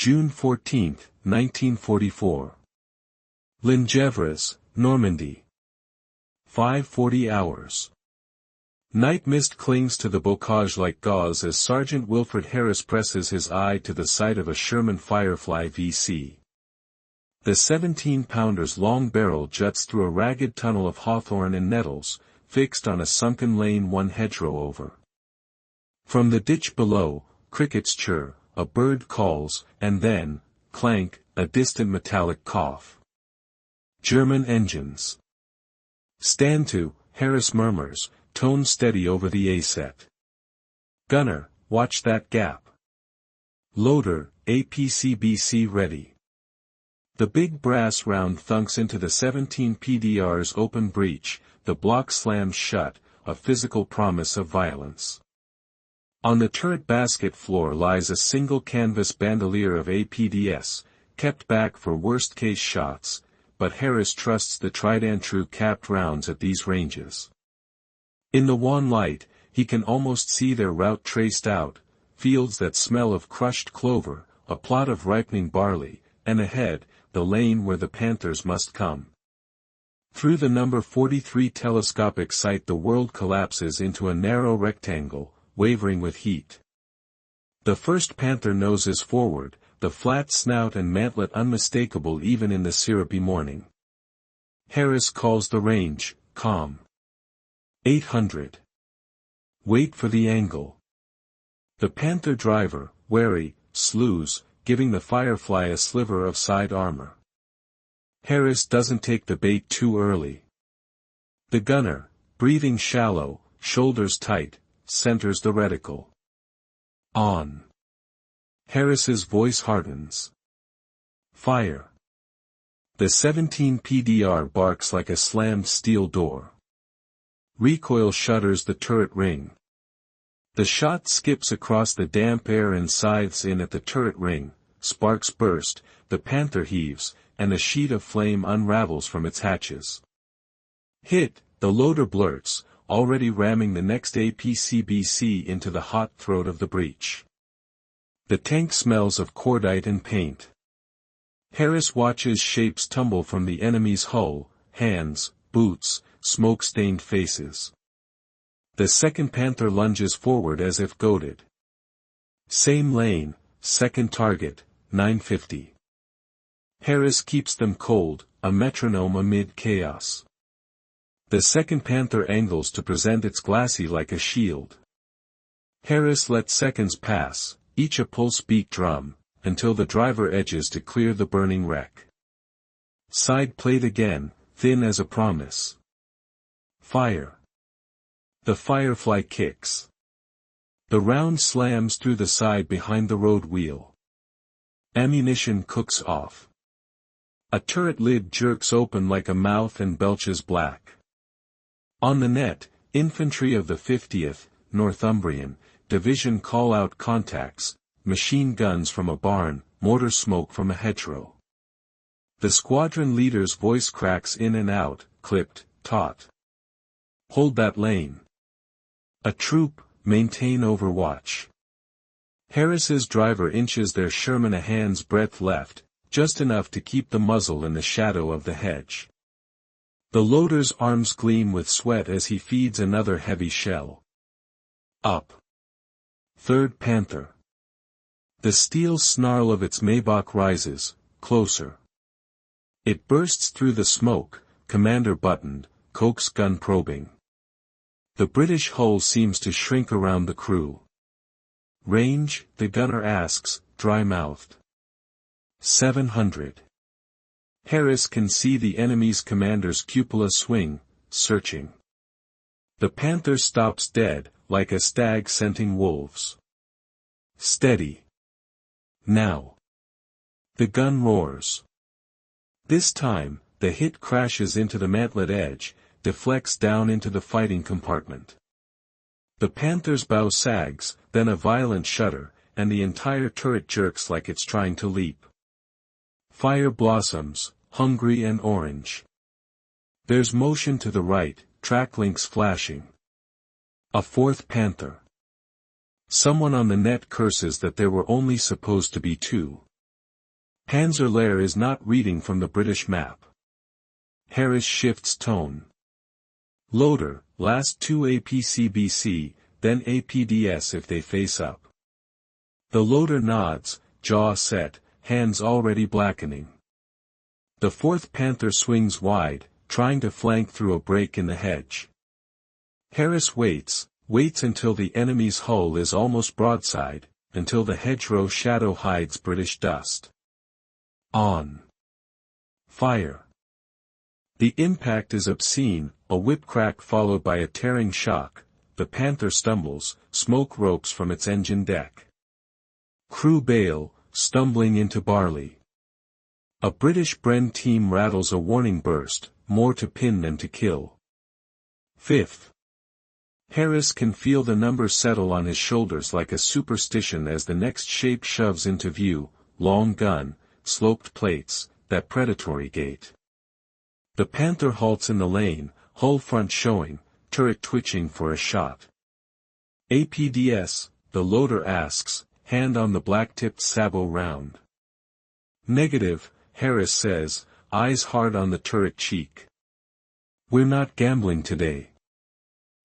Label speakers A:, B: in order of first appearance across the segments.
A: June 14, 1944. Lingèvres, Normandy. 5:40 hours. Night mist clings to the bocage like gauze as Sergeant Wilfred Harris presses his eye to the sight of a Sherman Firefly VC. The 17-pounder's long barrel juts through a ragged tunnel of hawthorn and nettles, fixed on a sunken lane one hedgerow over. From the ditch below, crickets chirr, a bird calls, and then, clank, a distant metallic cough. German engines. Stand to, Harris murmurs, tone steady over the A-set. Gunner, watch that gap. Loader, APCBC ready. The big brass round thunks into the 17 PDR's open breech, the block slams shut, a physical promise of violence. On the turret basket floor lies a single canvas bandolier of APDS, kept back for worst-case shots, but Harris trusts the tried-and-true capped rounds at these ranges. In the wan light, he can almost see their route traced out, fields that smell of crushed clover, a plot of ripening barley, and ahead, the lane where the Panthers must come. Through the number 43 telescopic sight the world collapses into a narrow rectangle, wavering with heat. The first Panther noses forward, the flat snout and mantlet unmistakable even in the syrupy morning. Harris calls the range, calm. 800. Wait for the angle. The Panther driver, wary, slews, giving the Firefly a sliver of side armor. Harris doesn't take the bait too early. The gunner, breathing shallow, shoulders tight, centers the reticle. On. Harris's voice hardens. Fire. The 17 PDR barks like a slammed steel door. Recoil shudders the turret ring. The shot skips across the damp air and scythes in at the turret ring, sparks burst, the Panther heaves, and a sheet of flame unravels from its hatches. Hit, the loader blurts, already ramming the next APCBC into the hot throat of the breech. The tank smells of cordite and paint. Harris watches shapes tumble from the enemy's hull, hands, boots, smoke-stained faces. The second Panther lunges forward as if goaded. Same lane, second target, 950. Harris keeps them cold, a metronome amid chaos. The second Panther angles to present its glassy like a shield. Harris lets seconds pass, each a pulse-beat drum, until the driver edges to clear the burning wreck. Side plate again, thin as a promise. Fire. The Firefly kicks. The round slams through the side behind the road wheel. Ammunition cooks off. A turret lid jerks open like a mouth and belches black. On the net, infantry of the 50th, Northumbrian, Division call out contacts, machine guns from a barn, mortar smoke from a hedgerow. The squadron leader's voice cracks in and out, clipped, taut. Hold that lane. A troop, maintain overwatch. Harris's driver inches their Sherman a hand's breadth left, just enough to keep the muzzle in the shadow of the hedge. The loader's arms gleam with sweat as he feeds another heavy shell. Up. Third Panther. The steel snarl of its Maybach rises, closer. It bursts through the smoke, commander buttoned, Coke's gun probing. The British hull seems to shrink around the crew. Range, the gunner asks, dry-mouthed. 700. Harris can see the enemy's commander's cupola swing, searching. The Panther stops dead, like a stag scenting wolves. Steady. Now. The gun roars. This time, the hit crashes into the mantlet edge, deflects down into the fighting compartment. The Panther's bow sags, then a violent shudder, and the entire turret jerks like it's trying to leap. Fire blossoms, hungry and orange. There's motion to the right, track links flashing. A fourth Panther. Someone on the net curses that there were only supposed to be two. Panzer Lehr is not reading from the British map. Harris shifts tone. Loader, last 2 APCBC, then APDS if they face up. The loader nods, jaw set, hands already blackening. The 4th Panther swings wide, trying to flank through a break in the hedge. Harris waits until the enemy's hull is almost broadside, until the hedgerow shadow hides British dust. On. Fire. The impact is obscene, a whip crack followed by a tearing shock. The Panther stumbles, smoke ropes from its engine deck. Crew bail, stumbling into barley. A British Bren team rattles a warning burst, more to pin than to kill. 5th. Harris can feel the number settle on his shoulders like a superstition as the next shape shoves into view, long gun, sloped plates, that predatory gait. The Panther halts in the lane, hull front showing, turret twitching for a shot. APDS, the loader asks, hand on the black-tipped sabot round. Negative, Harris says, eyes hard on the turret cheek. We're not gambling today.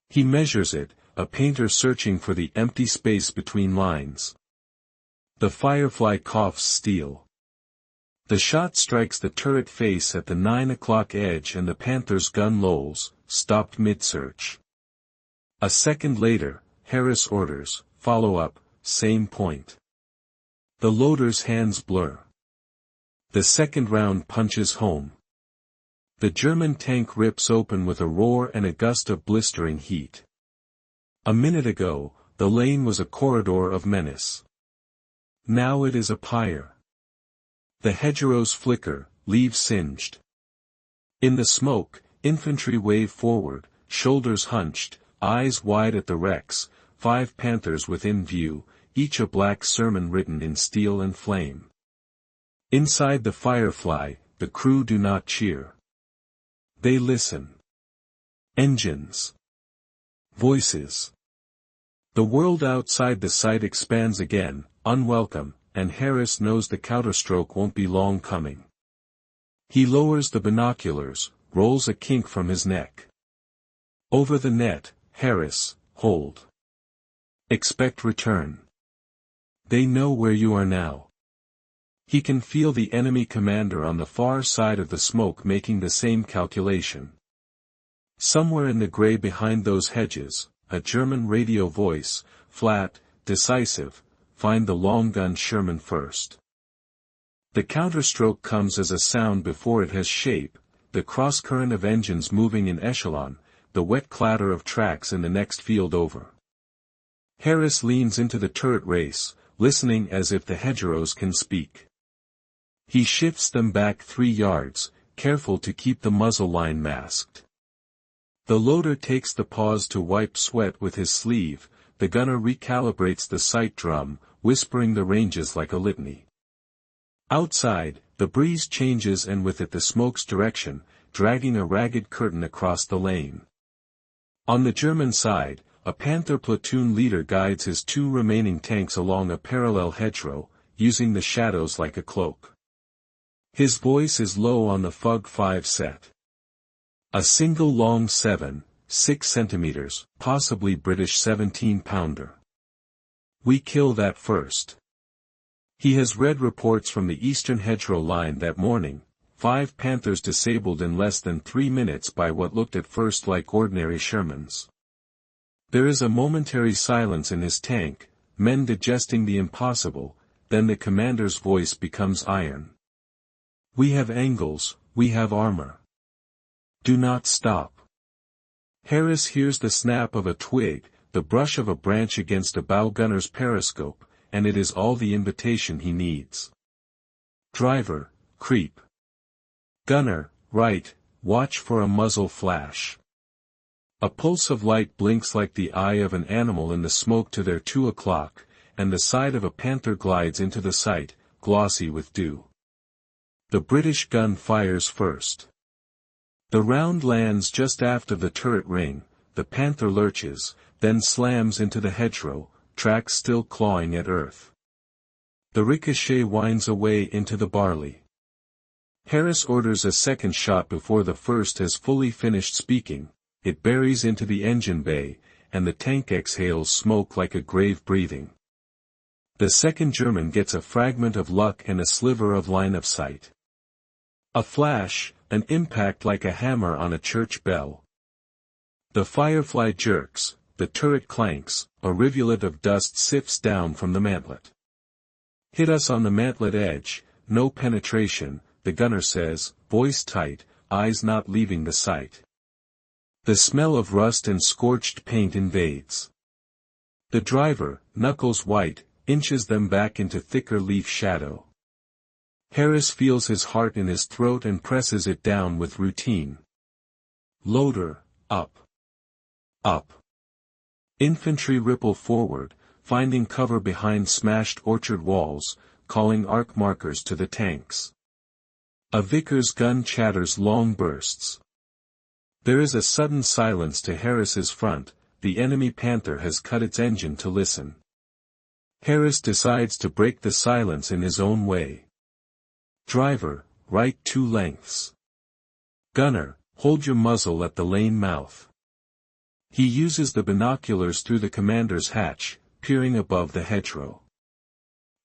A: He measures it, a painter searching for the empty space between lines. The Firefly coughs steel. The shot strikes the turret face at the 9 o'clock edge and the Panther's gun lolls, stopped mid-search. A second later, Harris orders, follow up, same point. The loader's hands blur. The second round punches home. The German tank rips open with a roar and a gust of blistering heat. A minute ago, the lane was a corridor of menace. Now it is a pyre. The hedgerows flicker, leaves singed. In the smoke, infantry wave forward, shoulders hunched, eyes wide at the wrecks, 5 Panthers within view, each a black sermon written in steel and flame. Inside the Firefly, the crew do not cheer. They listen. Engines. Voices. The world outside the sight expands again, unwelcome, and Harris knows the counterstroke won't be long coming. He lowers the binoculars, rolls a kink from his neck. Over the net, Harris, hold. Expect return. They know where you are now. He can feel the enemy commander on the far side of the smoke making the same calculation. Somewhere in the gray behind those hedges, a German radio voice, flat, decisive, find the long gun Sherman first. The counterstroke comes as a sound before it has shape, the cross-current of engines moving in echelon, the wet clatter of tracks in the next field over. Harris leans into the turret race, listening as if the hedgerows can speak. He shifts them back 3 yards, careful to keep the muzzle line masked. The loader takes the pause to wipe sweat with his sleeve, the gunner recalibrates the sight drum, whispering the ranges like a litany. Outside, the breeze changes and with it the smoke's direction, dragging a ragged curtain across the lane. On the German side, a Panther platoon leader guides his 2 remaining tanks along a parallel hedgerow, using the shadows like a cloak. His voice is low on the FUG 5 set. A single long 7, 6 centimeters, possibly British 17-pounder. We kill that first. He has read reports from the eastern hedgerow line that morning, 5 Panthers disabled in less than 3 minutes by what looked at first like ordinary Shermans. There is a momentary silence in his tank, men digesting the impossible, then the commander's voice becomes iron. We have angles, we have armor. Do not stop. Harris hears the snap of a twig, the brush of a branch against a bow gunner's periscope, and it is all the invitation he needs. Driver, creep. Gunner, right, watch for a muzzle flash. A pulse of light blinks like the eye of an animal in the smoke to their 2 o'clock, and the side of a Panther glides into the sight, glossy with dew. The British gun fires first. The round lands just after the turret ring, the Panther lurches, then slams into the hedgerow, tracks still clawing at earth. The ricochet winds away into the barley. Harris orders a second shot before the first has fully finished speaking. It buries into the engine bay, and the tank exhales smoke like a grave breathing. The second German gets a fragment of luck and a sliver of line of sight. A flash, an impact like a hammer on a church bell. The Firefly jerks, the turret clanks, a rivulet of dust sifts down from the mantlet. Hit us on the mantlet edge, no penetration, the gunner says, voice tight, eyes not leaving the sight. The smell of rust and scorched paint invades. The driver, knuckles white, inches them back into thicker leaf shadow. Harris feels his heart in his throat and presses it down with routine. Loader, up. Up. Infantry ripple forward, finding cover behind smashed orchard walls, calling arc markers to the tanks. A Vickers gun chatters long bursts. There is a sudden silence to Harris's front, the enemy Panther has cut its engine to listen. Harris decides to break the silence in his own way. Driver, right 2 lengths. Gunner, hold your muzzle at the lane mouth. He uses the binoculars through the commander's hatch, peering above the hedgerow.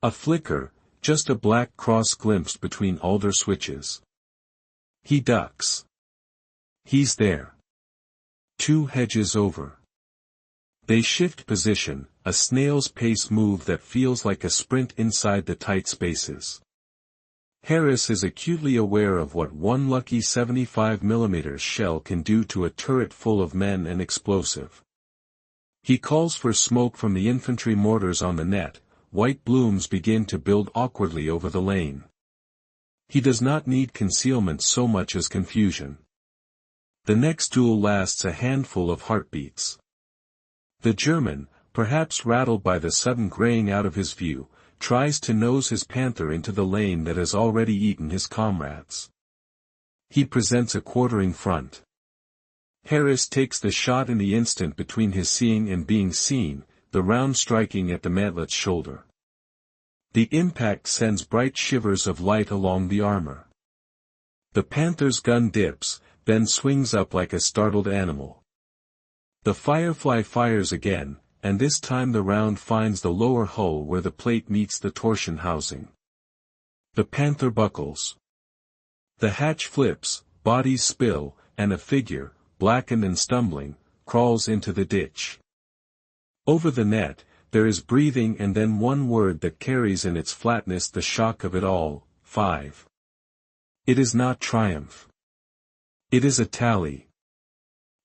A: A flicker, just a black cross glimpsed between alder switches. He ducks. He's there. 2 hedges over. They shift position, a snail's pace move that feels like a sprint inside the tight spaces. Harris is acutely aware of what one lucky 75mm shell can do to a turret full of men and explosive. He calls for smoke from the infantry mortars on the net. White blooms begin to build awkwardly over the lane. He does not need concealment so much as confusion. The next duel lasts a handful of heartbeats. The German, perhaps rattled by the sudden graying out of his view, tries to nose his Panther into the lane that has already eaten his comrades. He presents a quartering front. Harris takes the shot in the instant between his seeing and being seen, the round striking at the mantlet's shoulder. The impact sends bright shivers of light along the armor. The Panther's gun dips, then swings up like a startled animal. The Firefly fires again, and this time the round finds the lower hull where the plate meets the torsion housing. The Panther buckles. The hatch flips, bodies spill, and a figure, blackened and stumbling, crawls into the ditch. Over the net, there is breathing and then one word that carries in its flatness the shock of it all, 5. It is not triumph. It is a tally.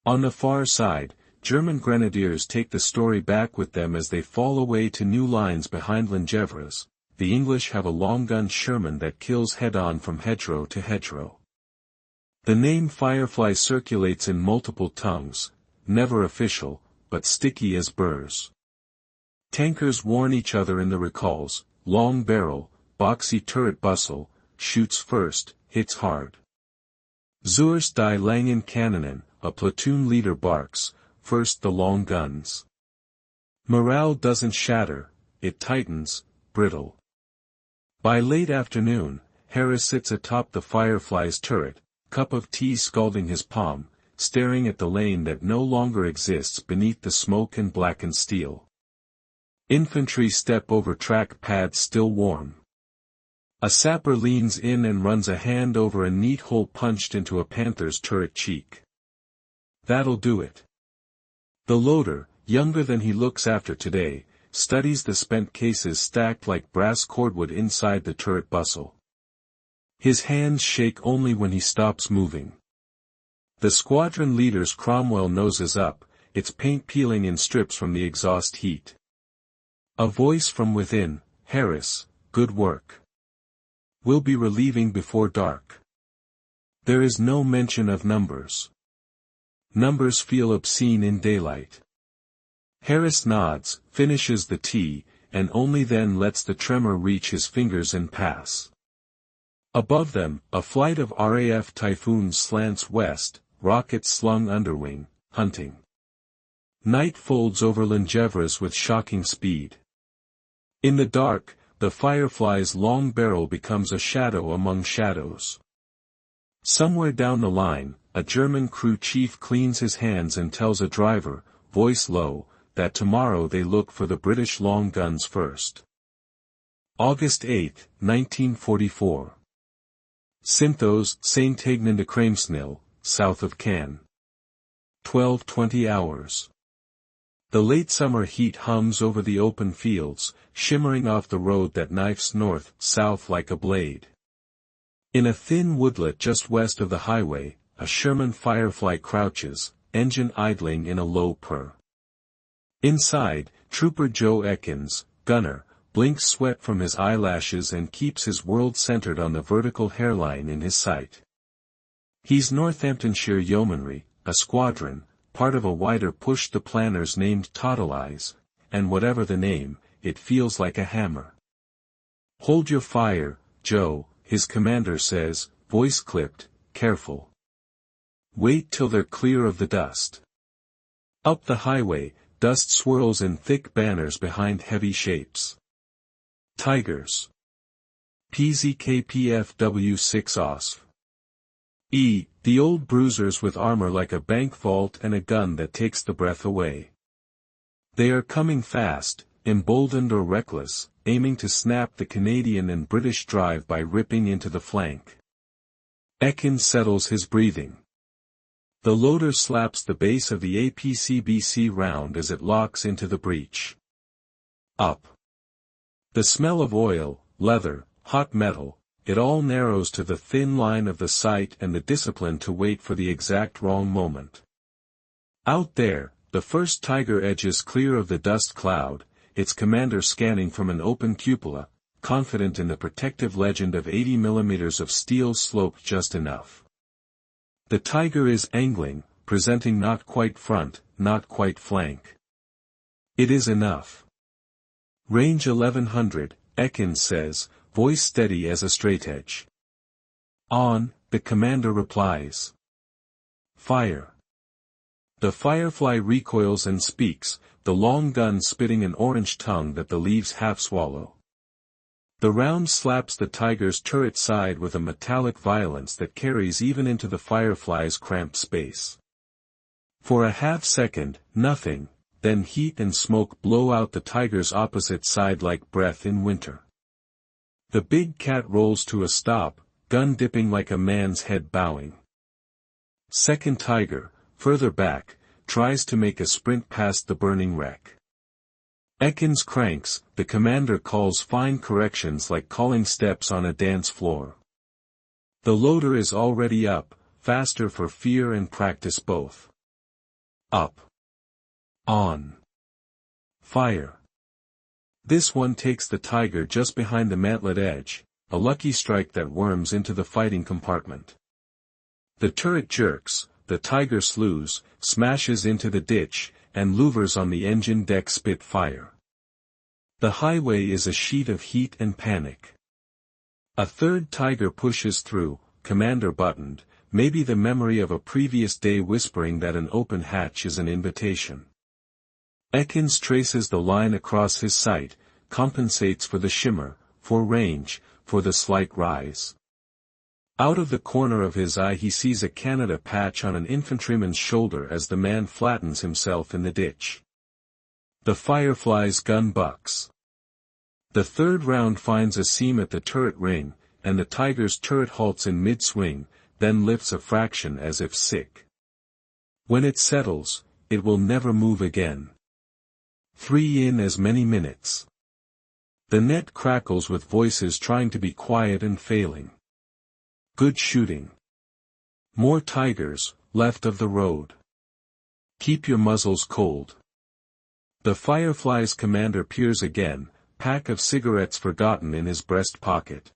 A: On the far side, German grenadiers take the story back with them as they fall away to new lines behind Lingèvres. The English have a long-gun Sherman that kills head-on from hedgerow to hedgerow. The name Firefly circulates in multiple tongues, never official, but sticky as burrs. Tankers warn each other in the recalls, long barrel, boxy turret bustle, shoots first, hits hard. Zuerst die langen Kanonen, a platoon leader barks, first the long guns. Morale doesn't shatter, it tightens, brittle. By late afternoon, Harris sits atop the Firefly's turret, cup of tea scalding his palm, staring at the lane that no longer exists beneath the smoke and blackened steel. Infantry step over track pads still warm. A sapper leans in and runs a hand over a neat hole punched into a Panther's turret cheek. That'll do it. The loader, younger than he looks after today, studies the spent cases stacked like brass cordwood inside the turret bustle. His hands shake only when he stops moving. The squadron leader's Cromwell noses up, its paint peeling in strips from the exhaust heat. A voice from within, Harris, good work. We'll be relieving before dark. There is no mention of numbers. Numbers feel obscene in daylight. Harris nods, finishes the tea, and only then lets the tremor reach his fingers and pass. Above them, a flight of RAF Typhoons slants west, rockets slung underwing, hunting. Night folds over Lingèvres with shocking speed. In the dark, the Firefly's long barrel becomes a shadow among shadows. Somewhere down the line, a German crew chief cleans his hands and tells a driver, voice low, that tomorrow they look for the British long guns first. August 8, 1944. Cintheaux, Saint-Aignan-de-Cramesnil, south of Caen. 12:20 hours. The late summer heat hums over the open fields, shimmering off the road that knifes north-south like a blade. In a thin woodlet just west of the highway, a Sherman Firefly crouches, engine idling in a low purr. Inside, Trooper Joe Ekins, gunner, blinks sweat from his eyelashes and keeps his world centered on the vertical hairline in his sight. He's Northamptonshire Yeomanry, a squadron, part of a wider push the planners named Totalize, and whatever the name, it feels like a hammer. Hold your fire, Joe, his commander says, voice clipped, careful. Wait till they're clear of the dust. Up the highway, dust swirls in thick banners behind heavy shapes. Tigers. PZKPFW6 OSF. The old bruisers with armor like a bank vault and a gun that takes the breath away. They are coming fast, emboldened or reckless, aiming to snap the Canadian and British drive by ripping into the flank. Ekins settles his breathing. The loader slaps the base of the APCBC round as it locks into the breech. Up. The smell of oil, leather, hot metal, it all narrows to the thin line of the sight and the discipline to wait for the exact wrong moment. Out there, the first Tiger edges clear of the dust cloud, its commander scanning from an open cupola, confident in the protective legend of 80 mm of steel sloped just enough. The Tiger is angling, presenting not quite front, not quite flank. It is enough. Range 1100, Ekins says, voice steady as a straightedge. On, the commander replies. Fire. The Firefly recoils and speaks, the long gun spitting an orange tongue that the leaves half swallow. The round slaps the Tiger's turret side with a metallic violence that carries even into the Firefly's cramped space. For a half second, nothing, then heat and smoke blow out the Tiger's opposite side like breath in winter. The big cat rolls to a stop, gun dipping like a man's head bowing. Second Tiger, further back, tries to make a sprint past the burning wreck. Ekins cranks, the commander calls fine corrections like calling steps on a dance floor. The loader is already up, faster for fear and practice both. Up. On. Fire. This one takes the Tiger just behind the mantlet edge, a lucky strike that worms into the fighting compartment. The turret jerks, the Tiger slews, smashes into the ditch, and louvers on the engine deck spit fire. The highway is a sheet of heat and panic. A third Tiger pushes through, commander buttoned, maybe the memory of a previous day whispering that an open hatch is an invitation. Ekins traces the line across his sight, compensates for the shimmer, for range, for the slight rise. Out of the corner of his eye he sees a Canada patch on an infantryman's shoulder as the man flattens himself in the ditch. The Firefly's gun bucks. The third round finds a seam at the turret ring, and the Tiger's turret halts in mid-swing, then lifts a fraction as if sick. When it settles, it will never move again. 3 in as many minutes. The net crackles with voices trying to be quiet and failing. Good shooting. More Tigers, left of the road. Keep your muzzles cold. The Firefly's commander peers again, pack of cigarettes forgotten in his breast pocket.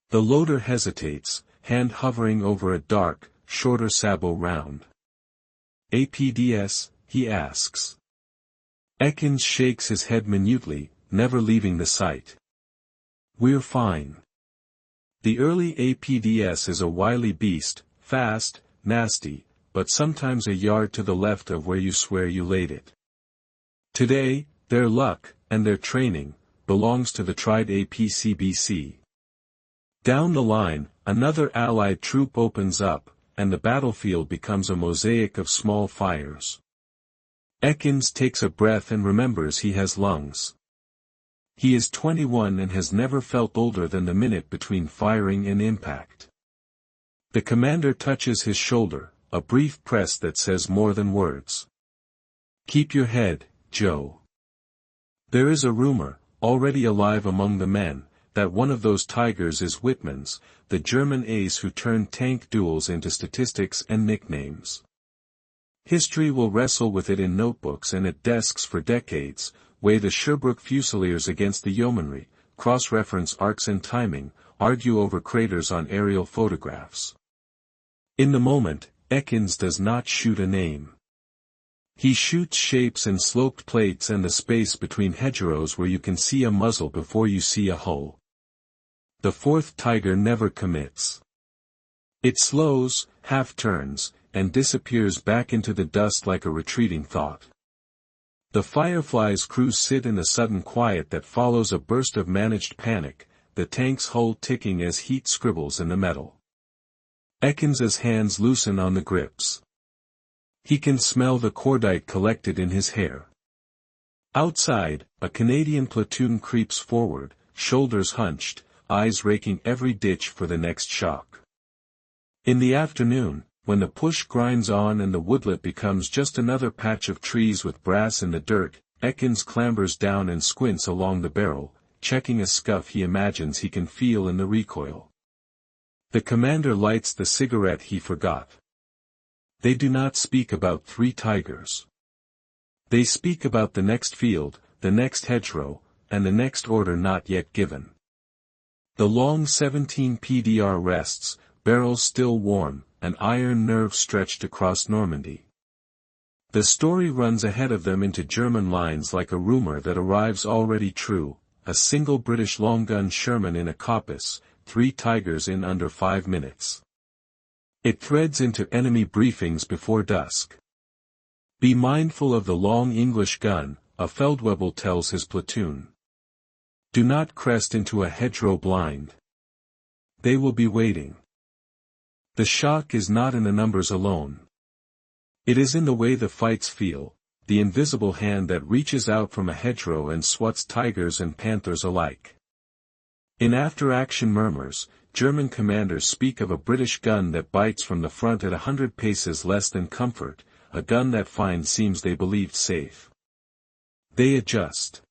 A: The loader hesitates, hand hovering over a dark, shorter sabot round. APDS, he asks. Ekins shakes his head minutely, never leaving the sight. We're fine. The early APDS is a wily beast, fast, nasty, but sometimes a yard to the left of where you swear you laid it. Today, their luck, and their training, belongs to the tried APCBC. Down the line, another Allied troop opens up, and the battlefield becomes a mosaic of small fires. Ekins takes a breath and remembers he has lungs. He is 21 and has never felt older than the minute between firing and impact. The commander touches his shoulder, a brief press that says more than words. "Keep your head, Joe." There is a rumor, already alive among the men, that one of those tigers is Whitman's, the German ace who turned tank duels into statistics and nicknames. History will wrestle with it in notebooks and at desks for decades, weigh the Sherbrooke Fusiliers against the yeomanry, cross-reference arcs and timing, argue over craters on aerial photographs. In the moment, Ekins does not shoot a name. He shoots shapes and sloped plates and the space between hedgerows where you can see a muzzle before you see a hull. The fourth tiger never commits. It slows, half-turns, and disappears back into the dust like a retreating thought. The Firefly's crew sit in the sudden quiet that follows a burst of managed panic, the tank's hull ticking as heat scribbles in the metal. Ekins's hands loosen on the grips. He can smell the cordite collected in his hair. Outside, a Canadian platoon creeps forward, shoulders hunched, eyes raking every ditch for the next shock. In the afternoon, when the push grinds on and the woodlet becomes just another patch of trees with brass in the dirt, Ekins clambers down and squints along the barrel, checking a scuff he imagines he can feel in the recoil. The commander lights the cigarette he forgot. They do not speak about 3 tigers. They speak about the next field, the next hedgerow, and the next order not yet given. The long 17 PDR rests, barrels still warm, an iron nerve stretched across Normandy. The story runs ahead of them into German lines like a rumor that arrives already true, a single British long-gun Sherman in a coppice, 3 tigers in under 5 minutes. It threads into enemy briefings before dusk. "Be mindful of the long English gun," a Feldwebel tells his platoon. "Do not crest into a hedgerow blind. They will be waiting." The shock is not in the numbers alone. It is in the way the fights feel, the invisible hand that reaches out from a hedgerow and swats tigers and panthers alike. In after-action murmurs, German commanders speak of a British gun that bites from the front at 100 paces less than comfort, a gun that finds seams they believed safe. They adjust.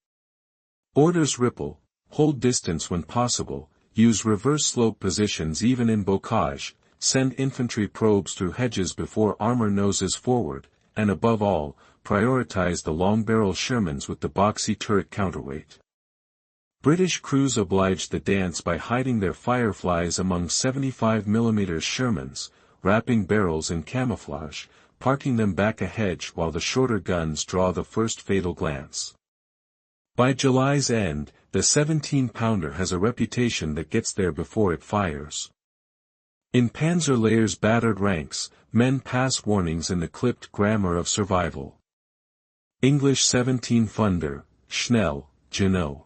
A: Orders ripple, hold distance when possible, use reverse slope positions even in bocage, send infantry probes through hedges before armor noses forward, and above all, prioritize the long-barrel Shermans with the boxy turret counterweight. British crews obliged the dance by hiding their Fireflies among 75mm Shermans, wrapping barrels in camouflage, parking them back a hedge while the shorter guns draw the first fatal glance. By July's end, the 17-pounder has a reputation that gets there before it fires. In Panzer Lehr's battered ranks, men pass warnings in the clipped grammar of survival. English 17-funder, Schnell, Janot.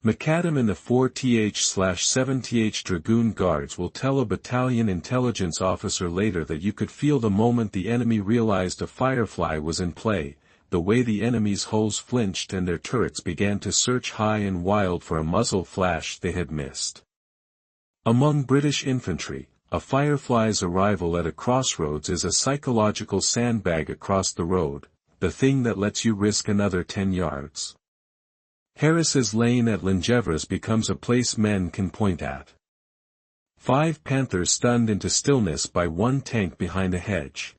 A: McAdam in the 4th/7th Dragoon Guards will tell a battalion intelligence officer later that you could feel the moment the enemy realized a Firefly was in play, the way the enemy's hulls flinched and their turrets began to search high and wild for a muzzle flash they had missed. Among British infantry, a Firefly's arrival at a crossroads is a psychological sandbag across the road, the thing that lets you risk another 10 yards. Harris's lane at Lingèvres becomes a place men can point at. 5 Panthers stunned into stillness by 1 tank behind a hedge.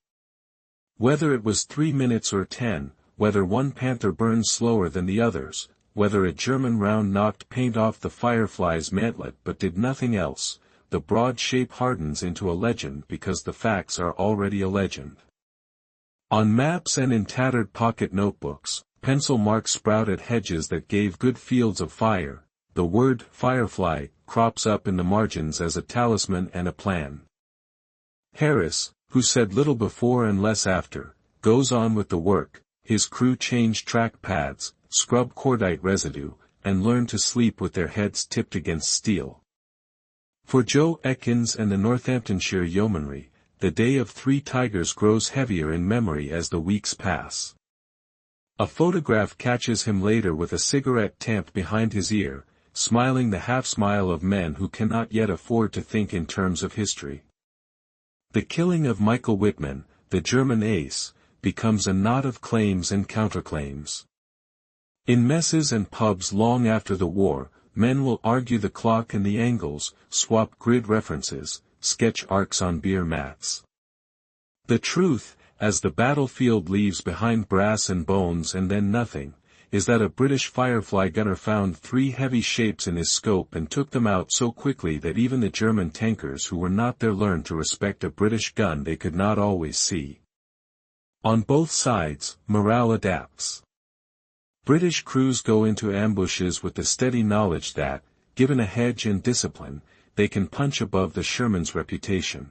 A: Whether it was 3 minutes or 10, whether one Panther burned slower than the others, whether a German round knocked paint off the Firefly's mantlet but did nothing else, the broad shape hardens into a legend because the facts are already a legend. On maps and in tattered pocket notebooks, pencil marks sprout at hedges that gave good fields of fire. The word Firefly crops up in the margins as a talisman and a plan. Harris, who said little before and less after, goes on with the work. His crew change track pads, scrub cordite residue, and learn to sleep with their heads tipped against steel. For Joe Ekins and the Northamptonshire Yeomanry, the day of 3 Tigers grows heavier in memory as the weeks pass. A photograph catches him later with a cigarette tamped behind his ear, smiling the half-smile of men who cannot yet afford to think in terms of history. The killing of Michael Wittmann, the German ace, becomes a knot of claims and counterclaims. In messes and pubs long after the war, men will argue the clock and the angles, swap grid references, sketch arcs on beer mats. The truth, as the battlefield leaves behind brass and bones and then nothing, is that a British Firefly gunner found 3 heavy shapes in his scope and took them out so quickly that even the German tankers who were not there learned to respect a British gun they could not always see. On both sides, morale adapts. British crews go into ambushes with the steady knowledge that, given a hedge and discipline, they can punch above the Sherman's reputation.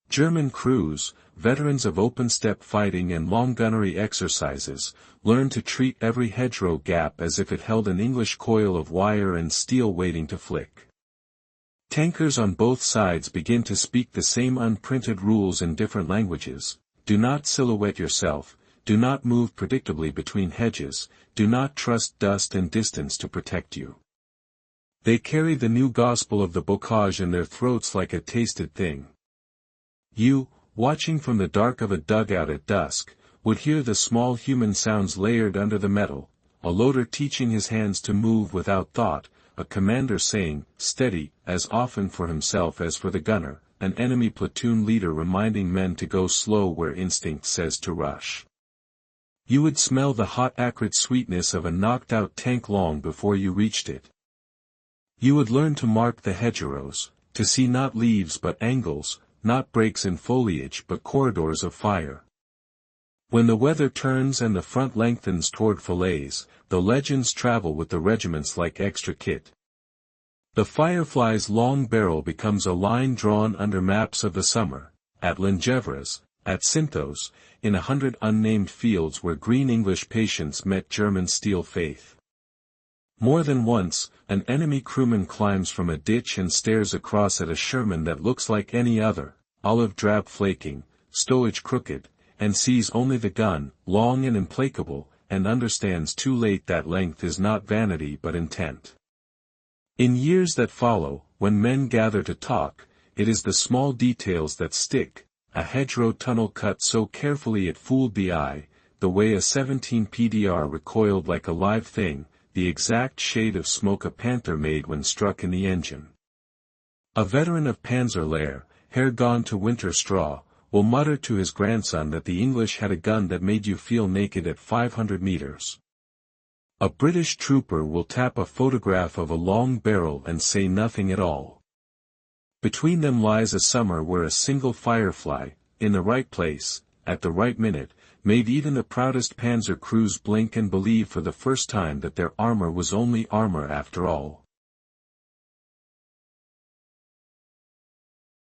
A: German crews, veterans of open-step fighting and long gunnery exercises, learn to treat every hedgerow gap as if it held an English coil of wire and steel waiting to flick. Tankers on both sides begin to speak the same unprinted rules in different languages: do not silhouette yourself, do not move predictably between hedges, do not trust dust and distance to protect you. They carry the new gospel of the bocage in their throats like a tasted thing. You, watching from the dark of a dugout at dusk, would hear the small human sounds layered under the metal, a loader teaching his hands to move without thought, a commander saying, steady, as often for himself as for the gunner, an enemy platoon leader reminding men to go slow where instinct says to rush. You would smell the hot acrid sweetness of a knocked-out tank long before you reached it. You would learn to mark the hedgerows, to see not leaves but angles, not breaks in foliage but corridors of fire. When the weather turns and the front lengthens toward Falaise, the legends travel with the regiments like extra kit. The Firefly's long barrel becomes a line drawn under maps of the summer, at Lingèvres, at Cintheaux, in 100 unnamed fields where green English patience met German steel faith. More than once, an enemy crewman climbs from a ditch and stares across at a Sherman that looks like any other, olive drab flaking, stowage crooked, and sees only the gun, long and implacable, and understands too late that length is not vanity but intent. In years that follow, when men gather to talk, it is the small details that stick: a hedgerow tunnel cut so carefully it fooled the eye, the way a 17 PDR recoiled like a live thing, the exact shade of smoke a Panther made when struck in the engine. A veteran of Panzer Lehr, hair gone to winter straw, will mutter to his grandson that the English had a gun that made you feel naked at 500 meters. A British trooper will tap a photograph of a long barrel and say nothing at all. Between them lies a summer where a single Firefly, in the right place, at the right minute, made even the proudest panzer crews blink and believe for the first time that their armor was only armor after all.